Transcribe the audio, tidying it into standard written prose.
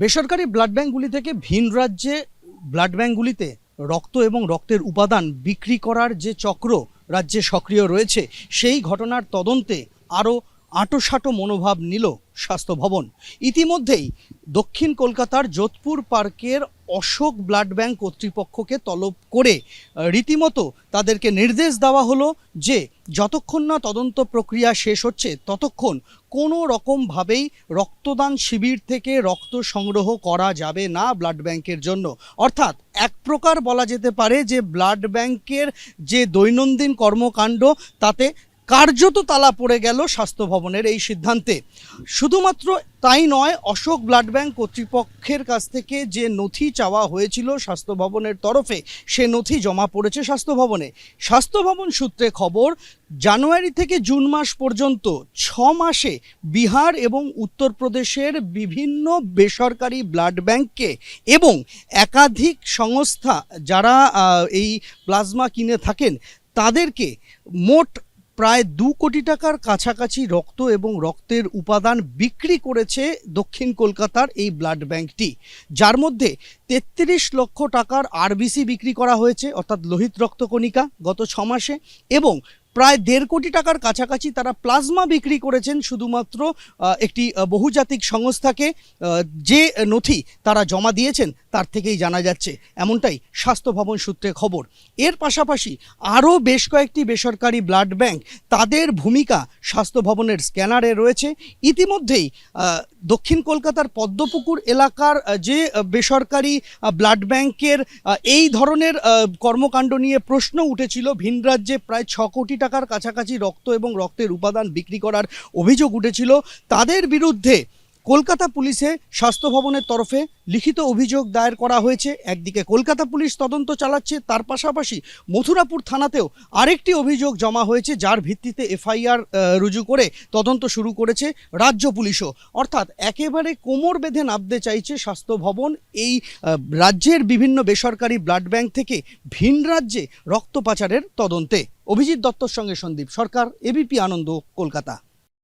বেসরকারি ব্লাড ব্যাঙ্কগুলি থেকে ভিন রাজ্যে ব্লাড ব্যাঙ্কগুলিতে রক্ত এবং রক্তের উপাদান বিক্রি করার যে চক্র রাজ্যে সক্রিয় রয়েছে, সেই ঘটনার তদন্তে আরও আঁটোসাঁটো মনোভাব নিল স্বাস্থ্য ভবন। ইতিমধ্যেই দক্ষিণ কলকাতার যোধপুর পার্কের অশোক ব্লাড ব্যাংক কর্তৃপক্ষকে তলব করে রীতিমতো তাদেরকে নির্দেশ দেওয়া হলো যে যতক্ষণ না তদন্ত প্রক্রিয়া শেষ হচ্ছে ততক্ষণ কোনো রকমভাবেই রক্তদান শিবির থেকে রক্ত সংগ্রহ করা যাবে না ব্লাড ব্যাংকের জন্য। অর্থাৎ এক প্রকার বলা যেতে পারে যে ব্লাড ব্যাংকের যে দৈনন্দিন কর্মকাণ্ড তাতে কার্যত তালা পড়ে গেল স্বাস্থ্য ভবনের এই সিদ্ধান্তে। শুধুমাত্র তাই নয়, অশোক ব্লাড ব্যাংক কর্তৃপক্ষের কাছ থেকে যে নথি চাওয়া হয়েছিল স্বাস্থ্য ভবনের তরফে, সে নথি জমা পড়েছে স্বাস্থ্য ভবনে। স্বাস্থ্য ভবন সূত্রে খবর, জানুয়ারি থেকে জুন মাস পর্যন্ত 6 মাসে বিহার এবং উত্তরপ্রদেশের বিভিন্ন বেসরকারি ব্লাড ব্যাংককে এবং একাধিক সংস্থা যারা এই প্লাজমা কিনে থাকেন তাদেরকে মোট প্রায় 2 কোটি টাকার কাছাকাছি রক্ত এবং রক্তের উপাদান বিক্রি করেছে দক্ষিণ কলকাতার এই ব্লাড ব্যাংকটি, যার মধ্যে 33 লক্ষ টাকার আরবিসি বিক্রি করা হয়েছে, অর্থাৎ লোহিত রক্তকণিকা, গত 6 মাসে, এবং প্রায় 1.5 কোটি টাকার কাছাকাছি তারা প্লাজমা বিক্রি করেছেন শুধুমাত্র একটি বহুজাতিক সংস্থাকে। যে নথি তারা জমা দিয়েছেন তার থেকেই জানা যাচ্ছে, এমনটাই স্বাস্থ্য ভবন সূত্রে খবর। এর পাশাপাশি আরও বেশ কয়েকটি বেসরকারি ব্লাড ব্যাংক, তাদের ভূমিকা স্বাস্থ্য ভবনের স্ক্যানারে রয়েছে। ইতিমধ্যেই দক্ষিণ কলকাতার পদ্মপুকুর এলাকার যে বেসরকারি ব্লাড ব্যাংকের এই ধরনের কর্মকাণ্ড নিয়ে প্রশ্ন উঠেছিল, ভিন রাজ্যে প্রায় 6 কোটি টাকার কাছাকাছি রক্ত এবং রক্তের উপাদান বিক্রি করার অভিযোগ উঠেছিল, তাদের বিরুদ্ধে কলকাতা পুলিশে স্বাস্থ্য ভবনের তরফে লিখিত অভিযোগ দায়ের করা হয়েছে। একদিকে কলকাতা পুলিশ তদন্ত চালাচ্ছে, তার পাশাপাশি মথুরাপুর থানাতেও আরেকটি অভিযোগ জমা হয়েছে, যার ভিত্তিতে এফআইআর রুজু করে তদন্ত শুরু করেছে রাজ্য পুলিশও। অর্থাৎ একেবারে কোমর বেঁধে নামতে চাইছে স্বাস্থ্য ভবন এই রাজ্যের বিভিন্ন বেসরকারি ব্লাড ব্যাংক থেকে ভিন রাজ্যে রক্ত পাচারের তদন্তে। অভিজিৎ দত্তর সঙ্গে সন্দীপ সরকার, এবিপি আনন্দ, কলকাতা।